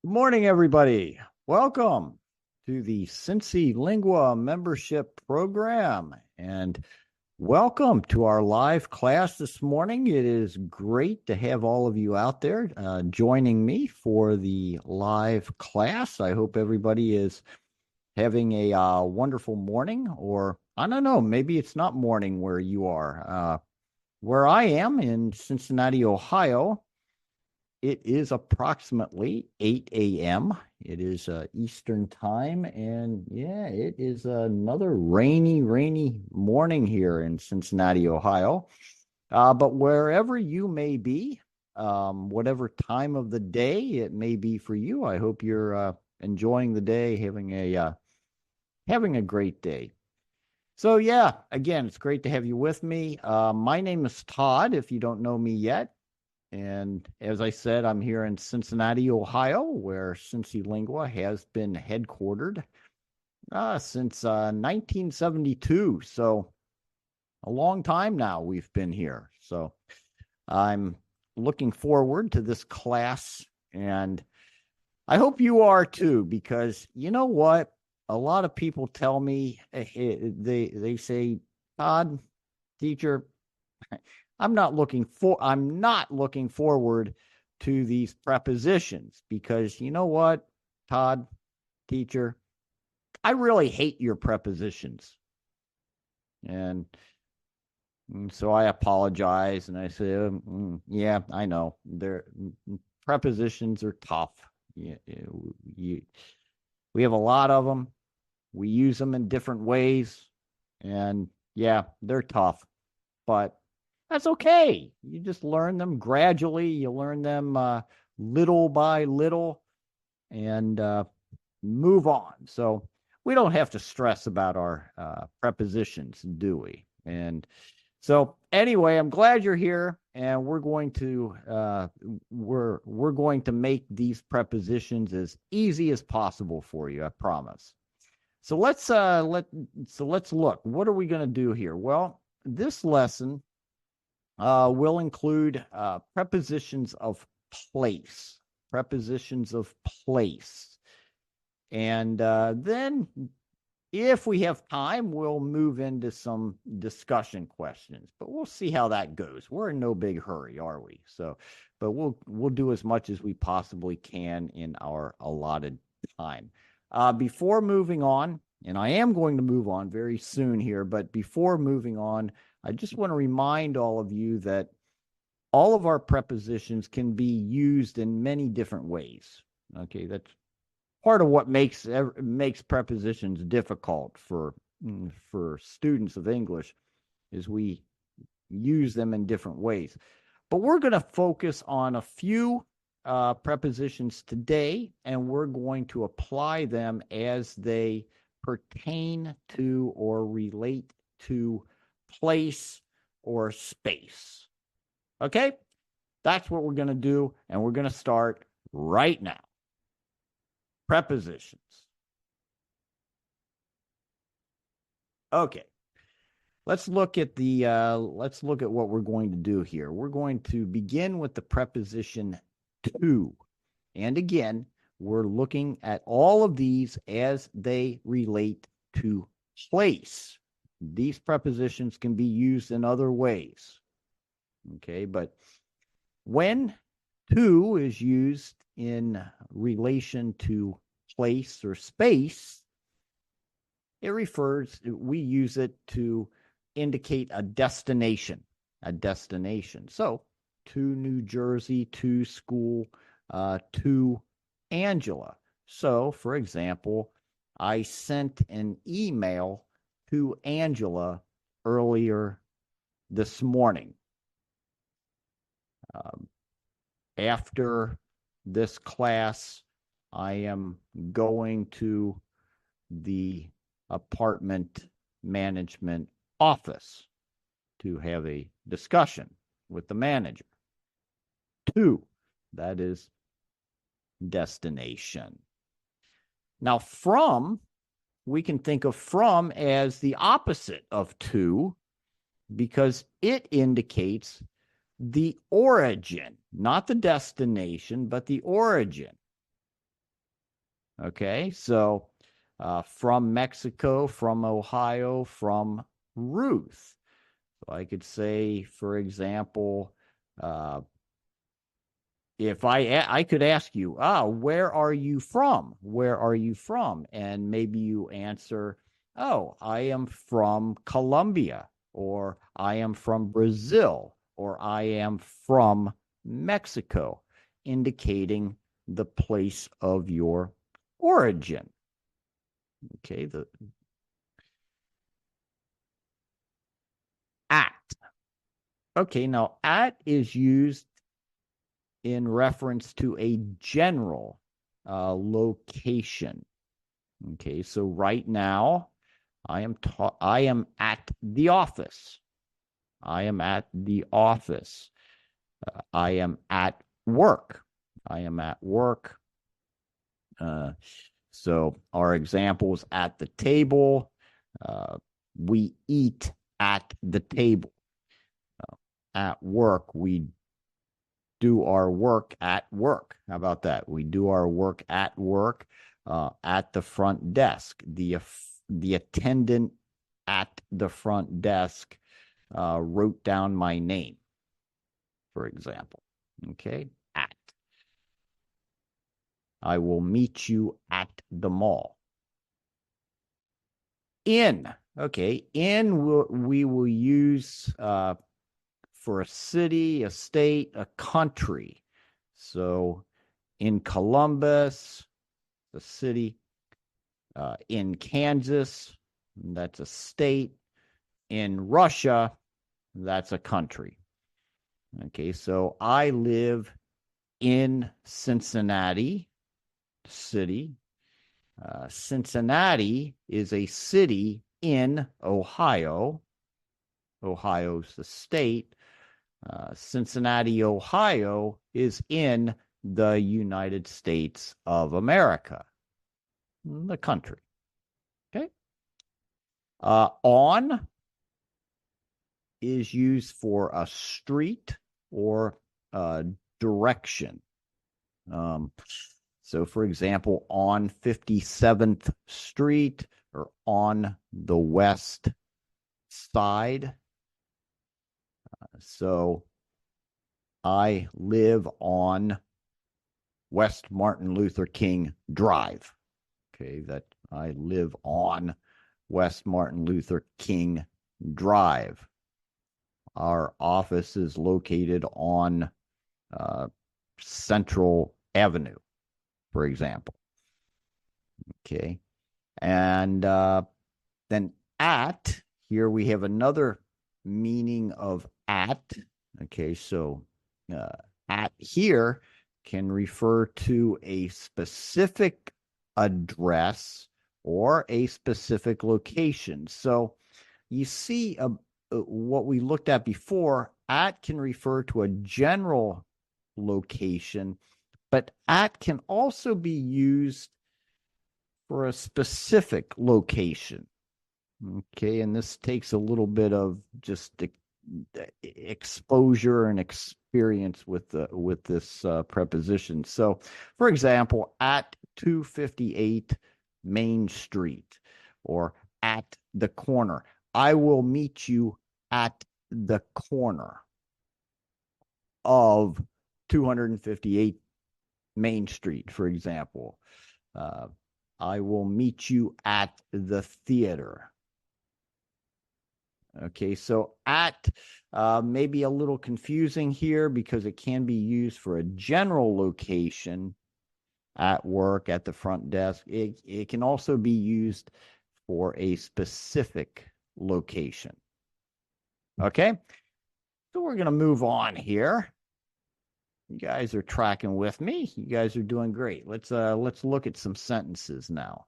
Good morning, everybody. Welcome to the CINCILINGUA membership program, and welcome to our live class this morning. It is great to have all of you out there joining me for the live class. I hope everybody is having a wonderful morning, or I don't know, maybe it's not morning where you are. Where I am in Cincinnati, Ohio, it is approximately 8 a.m. It is Eastern time, and yeah, it is another rainy morning here in Cincinnati, Ohio. But wherever you may be, whatever time of the day it may be for you, I hope you're enjoying the day, having a great day. So yeah, again, it's great to have you with me. My name is Todd, if you don't know me yet. And as I said, I'm here in Cincinnati, Ohio, where CINCILINGUA has been headquartered since 1972. So a long time now we've been here. So I'm looking forward to this class, and I hope you are too, because you know what? A lot of people tell me, they say, Todd, teacher, I'm not looking forward to these prepositions, because you know what, Todd, teacher, I really hate your prepositions. And so I apologize and I say, yeah, I know. Prepositions are tough. You, you, we have a lot of them. We use them in different ways. And yeah, they're tough. But that's okay. You just learn them gradually. You learn them little by little, and move on. So we don't have to stress about our prepositions, do we? And so anyway, I'm glad you're here, and we're going to make these prepositions as easy as possible for you. I promise. So let's look. What are we going to do here? Well, this lesson will include prepositions of place. Prepositions of place. And then, if we have time, we'll move into some discussion questions. But we'll see how that goes. We're in no big hurry, are we? So, but we'll do as much as we possibly can in our allotted time. Before moving on, and I am going to move on very soon here, but before moving on, I just want to remind all of you that all of our prepositions can be used in many different ways. Okay, that's part of what makes prepositions difficult for students of English, is we use them in different ways. But we're going to focus on a few prepositions today, and we're going to apply them as they pertain to or relate to place or space. Okay? That's what we're going to do, and we're going to start right now. Prepositions. Okay. Let's look at what we're going to do here. We're going to begin with the preposition to. And again, we're looking at all of these as they relate to place. These prepositions can be used in other ways. Okay, but when to is used in relation to place or space, we use it to indicate a destination. So, to New Jersey, to school, to Angela. So, for example, I sent an email to Angela earlier this morning. After this class, I am going to the apartment management office to have a discussion with the manager. To, that is destination. Now, from, we can think of from as the opposite of to, because it indicates the origin, not the destination, but the origin. Okay, so from Mexico, from Ohio, from Ruth. So I could say, for example, if I could ask you, where are you from? Where are you from? And maybe you answer, oh, I am from Colombia, or I am from Brazil, or I am from Mexico, indicating the place of your origin. Okay, the at. Okay, now at is used in reference to a general location. Okay, so right now I am at the office. I am at the office. I am at work. I am at work. So our examples at the table. We eat at the table. At work, we do our work at work. How about that? We do our work at work, at the front desk. The attendant at the front desk wrote down my name, for example. Okay, at. I will meet you at the mall. In. Okay, in we will use for a city, a state, a country. So in Columbus, the city. In Kansas, that's a state. In Russia, that's a country. Okay, so I live in Cincinnati city. Cincinnati is a city in Ohio. Ohio's the state. Cincinnati, Ohio is in the United States of America, the country. Okay. On is used for a street or a direction. So, for example, on 57th Street or on the west side. So, I live on West Martin Luther King Drive. Okay, that I live on West Martin Luther King Drive. Our office is located on Central Avenue, for example. Okay. And then at, here we have another meaning of at. Okay, so at here can refer to a specific address or a specific location. So you see what we looked at before, at can refer to a general location, but at can also be used for a specific location. Okay, and this takes a little bit of just exposure and experience with this preposition. So, for example, at 258 Main Street, or at the corner. I will meet you at the corner of 258 Main Street, for example. I will meet you at the theater. Okay, so at may be a little confusing here because it can be used for a general location at work, at the front desk. It can also be used for a specific location. Okay, so we're going to move on here. You guys are tracking with me. You guys are doing great. Let's look at some sentences now.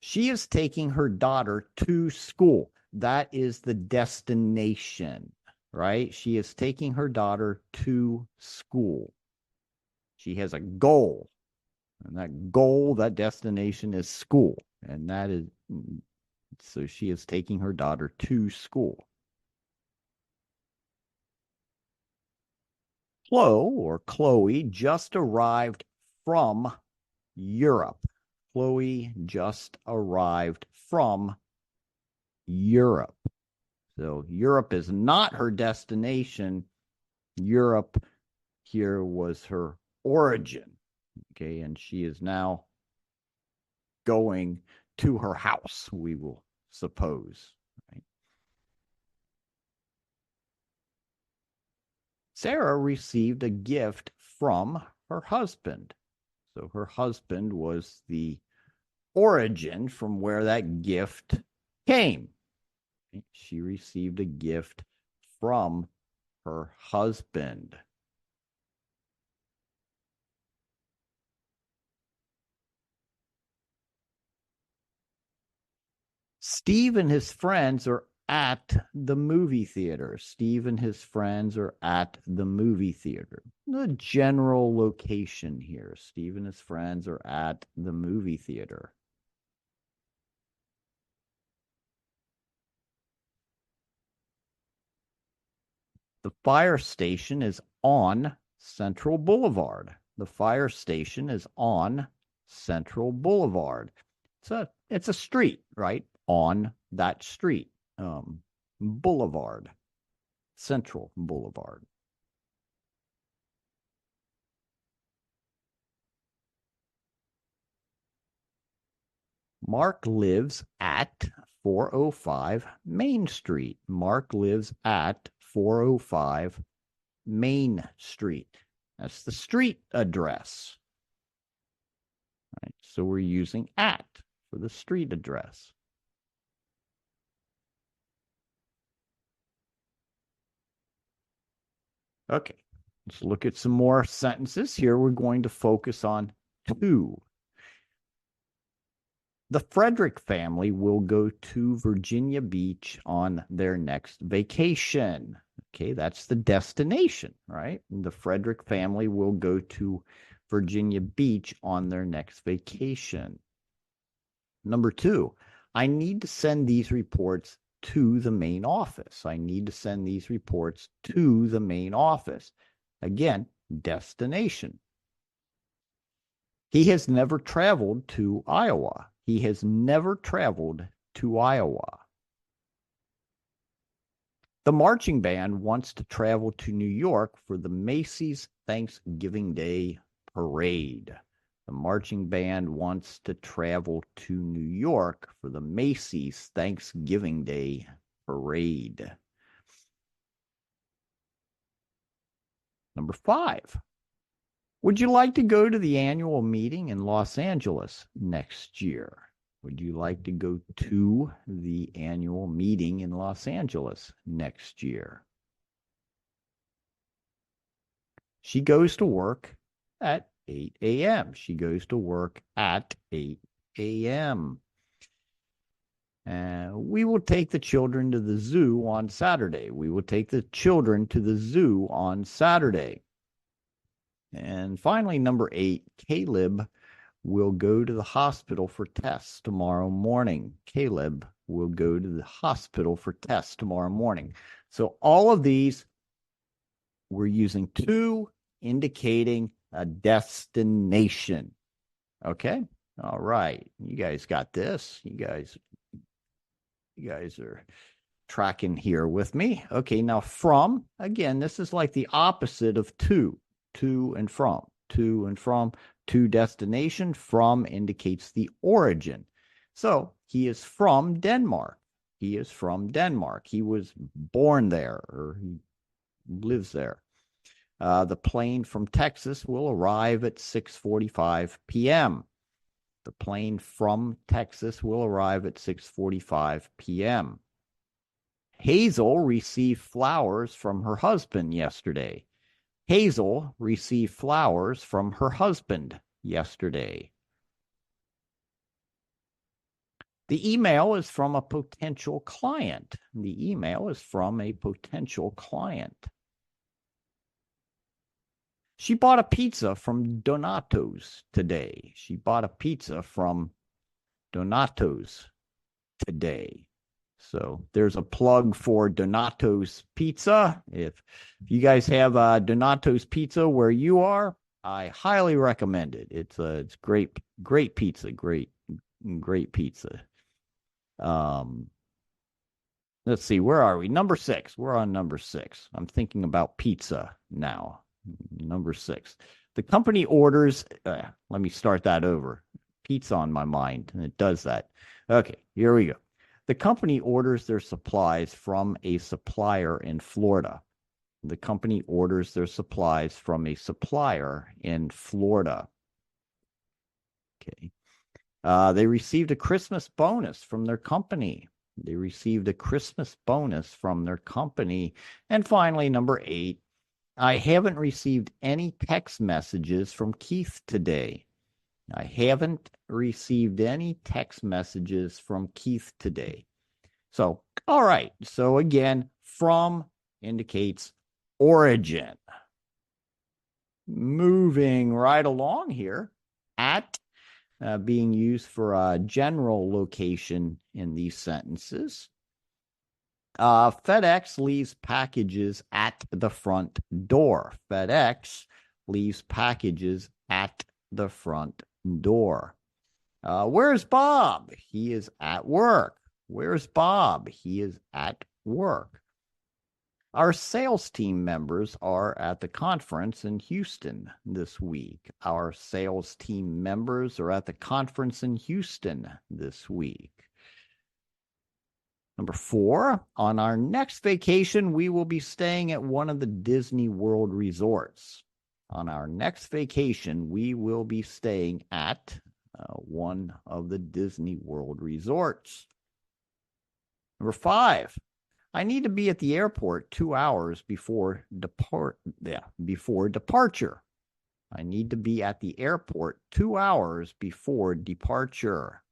She is taking her daughter to school. That is the destination, right? She is taking her daughter to school. She has a goal, and that goal, that destination is school. And that is, so she is taking her daughter to school. Chloe just arrived from Europe. Chloe just arrived from Europe. So Europe is not her destination. Europe here was her origin. Okay, and she is now going to her house, we will suppose. Right? Sarah received a gift from her husband. So her husband was the origin from where that gift came. She received a gift from her husband. Steve and his friends are at the movie theater. Steve and his friends are at the movie theater. The general location here. Steve and his friends are at the movie theater. The fire station is on Central Boulevard. The fire station is on Central Boulevard. It's a street, right? On that street. Boulevard. Central Boulevard. Mark lives at 405 Main Street. Mark lives at 405 Main Street. That's the street address. Right? So we're using at for the street address. Okay, let's look at some more sentences. Here we're going to focus on to. The Frederick family will go to Virginia Beach on their next vacation. Okay, that's the destination, right? The Frederick family will go to Virginia Beach on their next vacation. Number 2, I need to send these reports to the main office. I need to send these reports to the main office. Again, destination. He has never traveled to Iowa. He has never traveled to Iowa. The marching band wants to travel to New York for the Macy's Thanksgiving Day Parade. The marching band wants to travel to New York for the Macy's Thanksgiving Day Parade. Number 5. Would you like to go to the annual meeting in Los Angeles next year? Would you like to go to the annual meeting in Los Angeles next year? She goes to work at 8 a.m. She goes to work at 8 a.m. We will take the children to the zoo on Saturday. We will take the children to the zoo on Saturday. And finally, number 8, Caleb will go to the hospital for tests tomorrow morning. Caleb will go to the hospital for tests tomorrow morning. So all of these, we're using to indicating a destination. Okay? All right. You guys got this. You guys are tracking here with me. Okay, now from, again, this is like the opposite of to and from. To and from, to destination, from indicates the origin. So he is from Denmark. He is from Denmark. He was born there, or he lives there. The plane from Texas will arrive at 6:45 p.m. The plane from Texas will arrive at 6:45 p.m. Hazel received flowers from her husband yesterday. Hazel received flowers from her husband yesterday. The email is from a potential client. The email is from a potential client. She bought a pizza from Donato's today. She bought a pizza from Donato's today. So there's a plug for Donato's Pizza. If you guys have Donato's Pizza where you are, I highly recommend it. It's great, great pizza, great pizza. Let's see, where are we? Number 6. We're on number 6. I'm thinking about pizza now. Number 6. The company orders. Let me start that over. Pizza on my mind, and it does that. Okay, here we go. The company orders their supplies from a supplier in Florida. The company orders their supplies from a supplier in Florida. Okay. They received a Christmas bonus from their company. They received a Christmas bonus from their company. And finally, number 8, I haven't received any text messages from Keith today. I haven't received any text messages from Keith today. So, all right. So again, from indicates origin. Moving right along here, at being used for a general location in these sentences. FedEx leaves packages at the front door. FedEx leaves packages at the front door. Where's Bob? He is at work. Where's Bob? He is at work. Our sales team members are at the conference in Houston this week. Our sales team members are at the conference in Houston this week. Number 4, on our next vacation, we will be staying at one of the Disney World resorts. On our next vacation, we will be staying at one of the Disney World resorts. Number 5, I need to be at the airport 2 hours before departure. I need to be at the airport 2 hours before departure.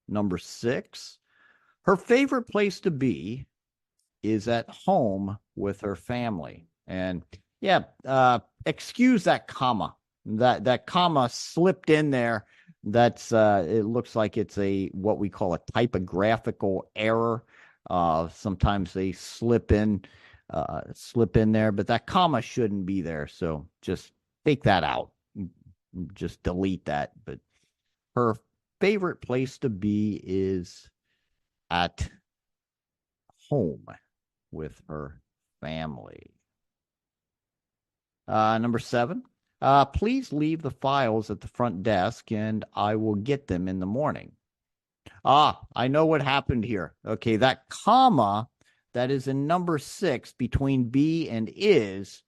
Number 6, her favorite place to be is at home with her family. And excuse that comma. That comma slipped in there. That's it looks like it's what we call a typographical error. Sometimes they slip in there, but that comma shouldn't be there. So just take that out. Just delete that. But her favorite place to be is at home with her family. Number 7, please leave the files at the front desk and I will get them in the morning. I know what happened here. Okay, that comma that is in number 6 between be and is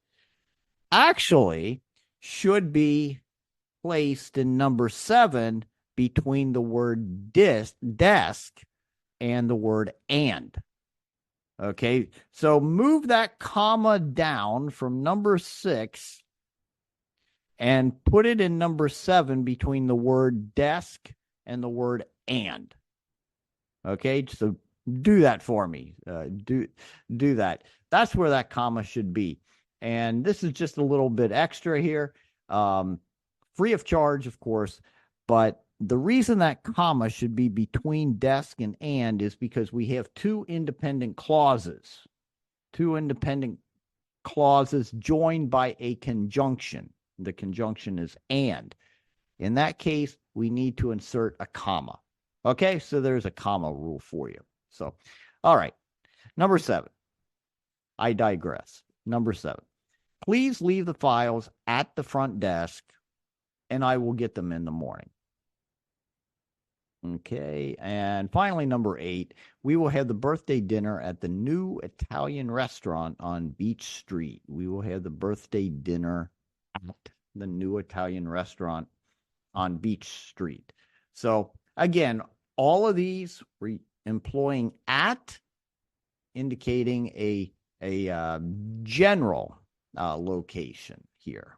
actually should be placed in number 7 between the word desk and the word and. Okay, so move that comma down from number 6 and put it in number 7 between the word desk and the word and. Okay, so do that for me. Do that. That's where that comma should be. And this is just a little bit extra here. Free of charge, of course. But the reason that comma should be between desk and is because we have 2 independent clauses. 2 independent clauses joined by a conjunction. The conjunction is and. In that case, we need to insert a comma. Okay, so there's a comma rule for you. So, all right. Number 7. I digress. Number 7. Please leave the files at the front desk and I will get them in the morning. Okay, and finally, number 8. We will have the birthday dinner at the new Italian restaurant on Beach Street. We will have the birthday dinner at the new Italian restaurant on Beach Street. So, again, all of these we're employing at, indicating a general location here.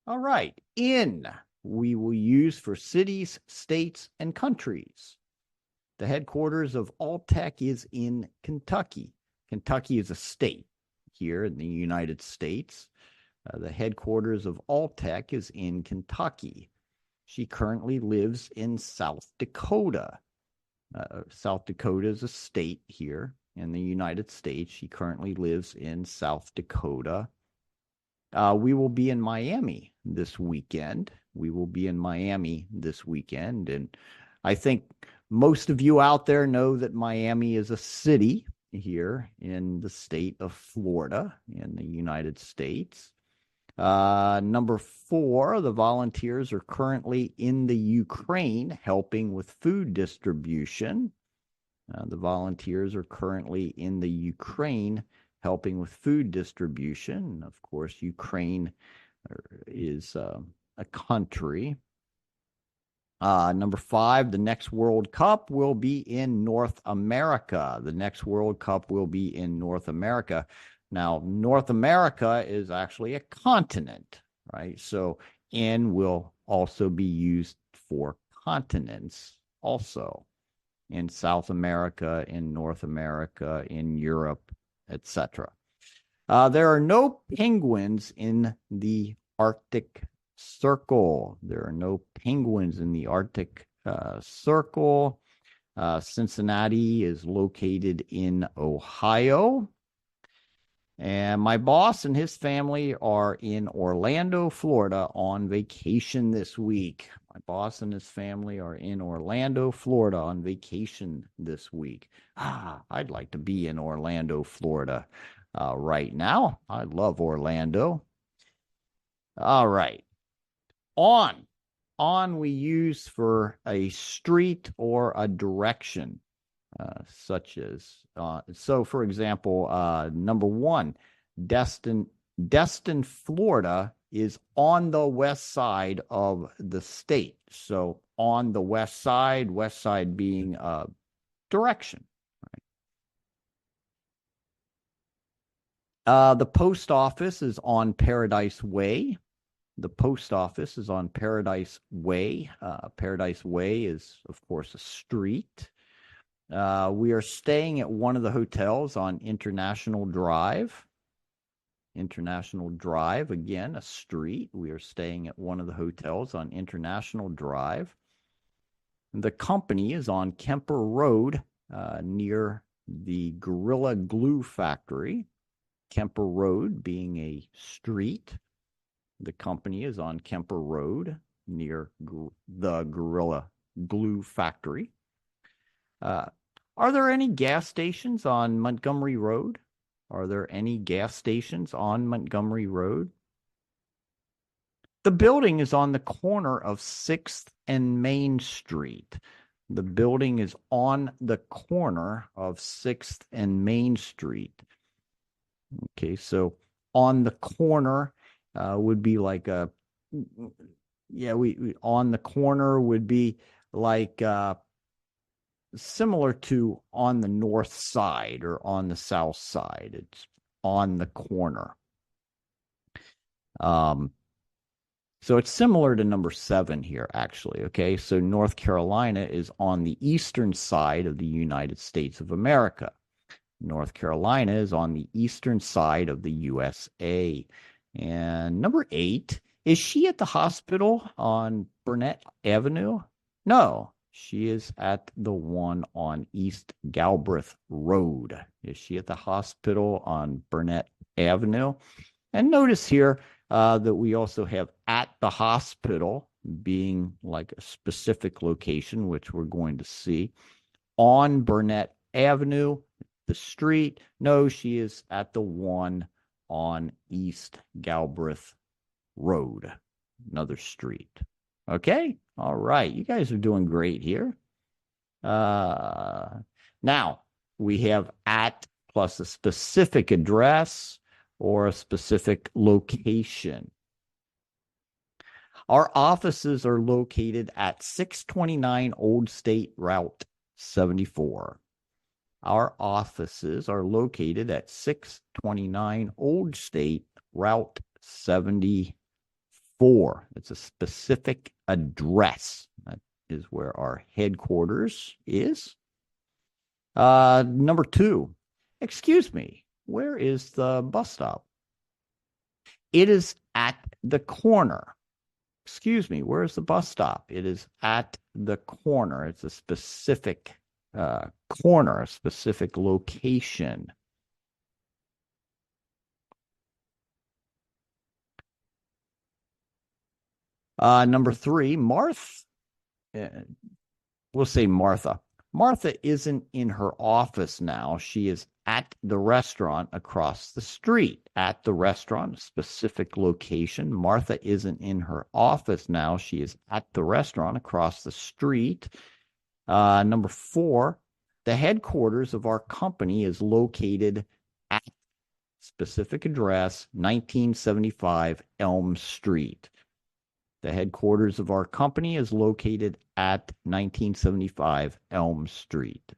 All right, in we will use for cities, states, and countries. The headquarters of Alltech is in Kentucky. Kentucky is a state here in the United States. The headquarters of Alltech is in Kentucky. She currently lives in South Dakota. South Dakota is a state here in the United States. She currently lives in South Dakota. We will be in Miami this weekend. And I think most of you out there know that Miami is a city here in the state of Florida in the United States. Number 4, the volunteers are currently in the Ukraine helping with food distribution. The volunteers are currently in the Ukraine helping with food distribution. Of course, Ukraine is a country. Number 5, the next World Cup will be in North America. Now, North America is actually a continent, right? So N will also be used for continents also in South America, in North America, in Europe, etc. There are no penguins in the Arctic Circle. Circle. Cincinnati is located in Ohio. And my boss and his family are in Orlando, Florida on vacation this week. I'd like to be in Orlando, Florida right now. I love Orlando. All right. On we use for a street or a direction. Such as, so for example, number 1, Destin, Florida is on the west side of the state. So on the west side being direction. Right? The post office is on Paradise Way. Paradise Way is, of course, a street. We are staying at one of the hotels on International Drive. Again, a street. We are staying at one of the hotels on International Drive. The company is on Kemper Road near the Gorilla Glue Factory. Kemper Road being a street. The company is on Kemper Road near the Gorilla Glue Factory. Are there any gas stations on Montgomery Road? The building is on the corner of 6th and Main Street. Okay, so on the corner would be like on the corner would be like similar to on the north side or on the south side. It's on the corner. So it's similar to number 7 here, actually. Okay, so North Carolina is on the eastern side of the United States of America. North Carolina is on the eastern side of the USA. And number 8, is she at the hospital on Burnett Avenue? No. She is at the one on East Galbraith Road. Is she at the hospital on Burnett Avenue? And notice here that we also have at the hospital being like a specific location, which we're going to see. On Burnett Avenue, the street. No, she is at the one on East Galbraith Road, another street. Okay? All right. You guys are doing great here. Now, we have at plus a specific address or a specific location. Our offices are located at 629 Old State Route 74. Our offices are located at 629 Old State Route 74. It's a specific address. That is where our headquarters is. Number 2, excuse me, where is the bus stop? It is at the corner. Excuse me, where is the bus stop? It is at the corner. It's a specific corner, a specific location. Number three, we'll say Martha. Martha isn't in her office now. She is at the restaurant across the street. At the restaurant, specific location. Martha isn't in her office now. She is at the restaurant across the street. Number four, the headquarters of our company is located at specific address, 1975 Elm Street. The headquarters of our company is located at 1975 Elm Street.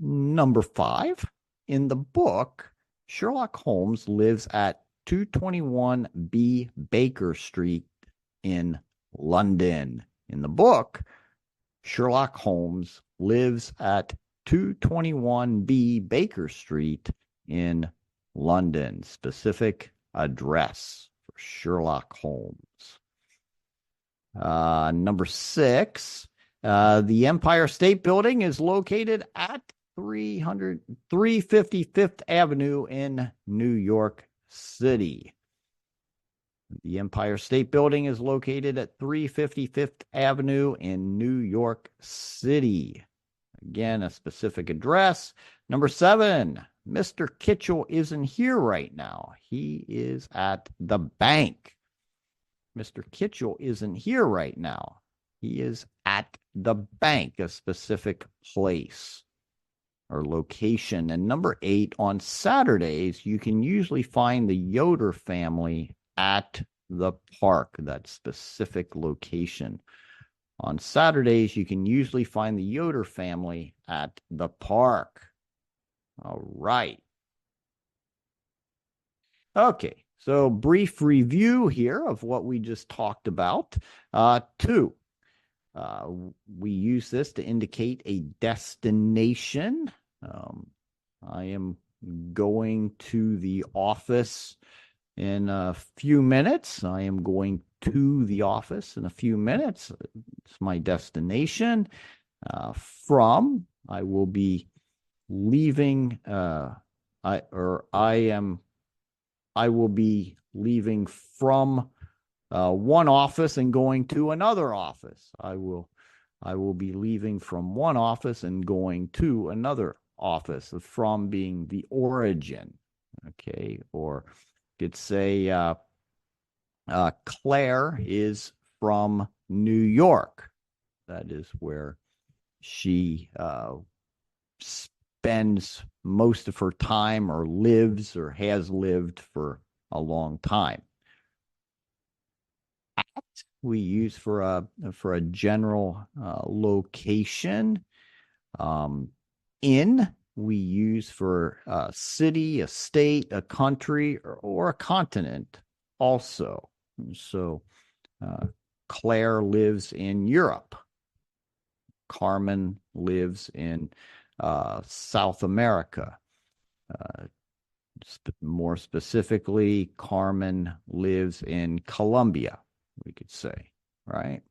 Number five, in the book, Sherlock Holmes lives at 221B Baker Street in London. In the book, Sherlock Holmes lives at 221B Baker Street in London. Specific address for Sherlock Holmes. Number six, the Empire State Building is located at 355th Avenue in New York City. The Empire State Building is located at 355th Avenue in New York City. Again, a specific address. Number seven, Mr. Kitchell isn't here right now. He is at the bank. Mr. Kitchell isn't here right now. He is at the bank, a specific place or location. And number eight, on Saturdays, you can usually find the Yoder family at the park, that specific location. On Saturdays, you can usually find the Yoder family at the park. All right. Okay, so brief review here of what we just talked about. Two, we use this to indicate a destination. I am going to the office in a few minutes. I am going to the office in a few minutes. It's my destination. From, I will be leaving. I will be leaving from one office and going to another office. I will be leaving from one office and going to another office. From being the origin. Okay, or you could say Claire is from New York. That is where she spends most of her time, or lives, or has lived for a long time. At we use for a general location. In we use for a city, a state, a country, or a continent also. So Claire lives in Europe. Carmen lives in South America. More specifically, Carmen lives in Colombia, we could say, right?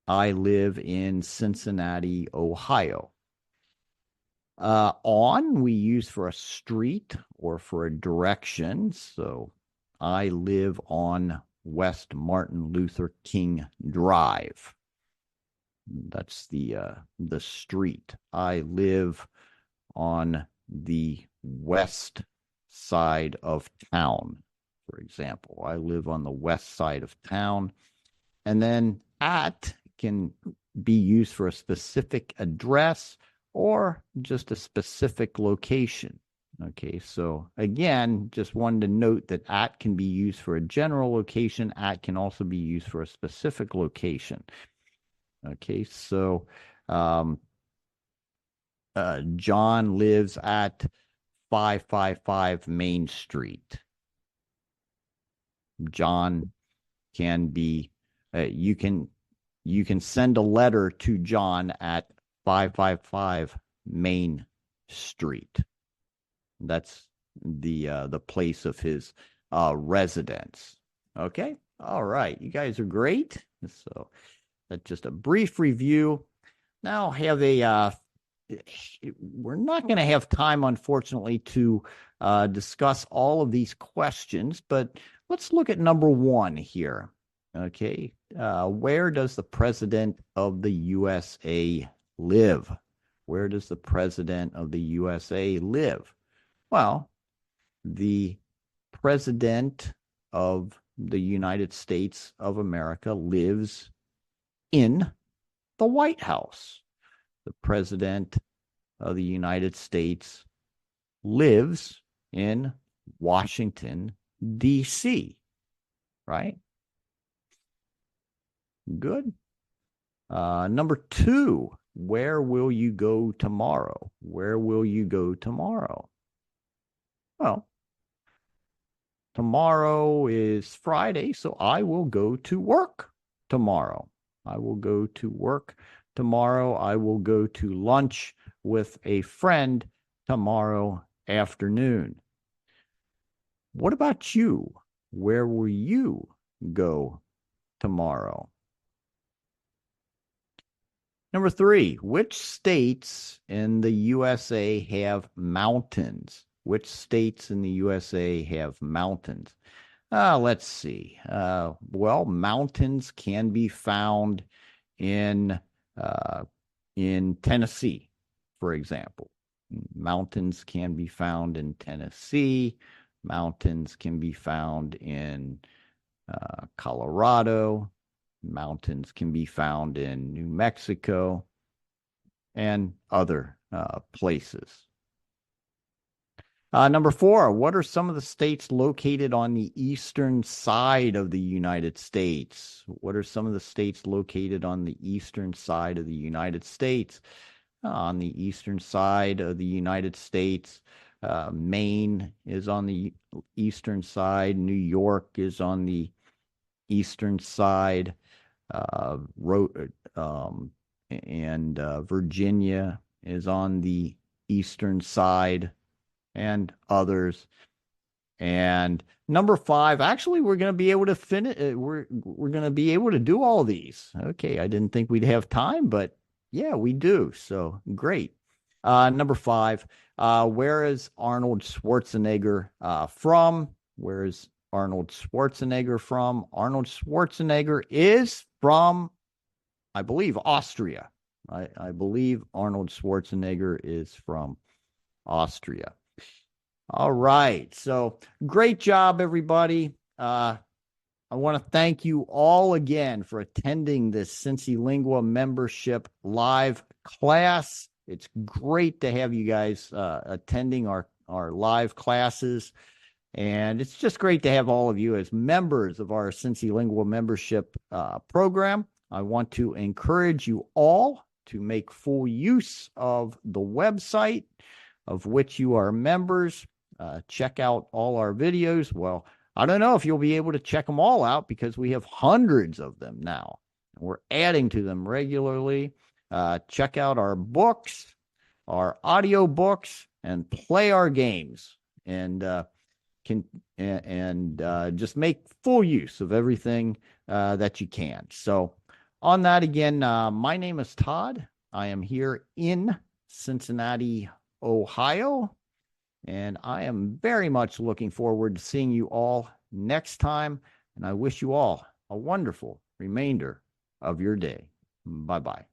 I live in Cincinnati, Ohio. On we use for a street or for a direction. So I live on West Martin Luther King Drive. That's the street. I live on the west side of town, for example. I live on the west side of town. And then at can be used for a specific address or just a specific location. Okay, so again, just wanted to note that at can be used for a general location. At can also be used for a specific location. Okay, so John lives at 555 Main Street. John can be, you can send a letter to John at 555 Main Street. That's the place of his residence. Okay, All right, you guys are great. So that's just a brief review. Now have a we're not going to have time, unfortunately, to discuss all of these questions, but let's look at number one here. Okay, where does the president of the USA live? Where does the president of the USA live? Well, the president of the United States of America lives in the White House. The president of the United States lives in Washington, D.C., right? Good. Number two, where will you go tomorrow? Where will you go tomorrow? Well, tomorrow is Friday, so I will go to work tomorrow. I will go to work tomorrow. I will go to lunch with a friend tomorrow afternoon. What about you? Where will you go tomorrow? Number three, which states in the USA have mountains? Which states in the USA have mountains? Let's see. Well, mountains can be found in Tennessee, for example. Mountains can be found in Tennessee. Mountains can be found in Colorado. Mountains can be found in New Mexico and other places. Number four, what are some of the states located on the eastern side of the United States? What are some of the states located on the eastern side of the United States? On the eastern side of the United States, Maine is on the eastern side. New York is on the eastern side. And Virginia is on the eastern side, and others. And number five, actually, we're going to be able to finish. We're going to be able to do all these. Okay, I didn't think we'd have time, but yeah, we do. So great. Number five, where is Arnold Schwarzenegger from? Where is Arnold Schwarzenegger from? Arnold Schwarzenegger is from, I believe, Austria. I believe Arnold Schwarzenegger is from Austria. All right. So great job, everybody. I want to thank you all again for attending this CINCILINGUA membership live class. It's great to have you guys attending our live classes. And it's just great to have all of you as members of our CINCILINGUA membership program. I want to encourage you all to make full use of the website of which you are members. Check out all our videos. Well, I don't know if you'll be able to check them all out because we have hundreds of them now. We're adding to them regularly. Check out our books, our audio books, and play our games. And just make full use of everything that you can. So on that, again, my name is Todd. I am here in Cincinnati, Ohio, and I am very much looking forward to seeing you all next time, and I wish you all a wonderful remainder of your day. Bye-bye.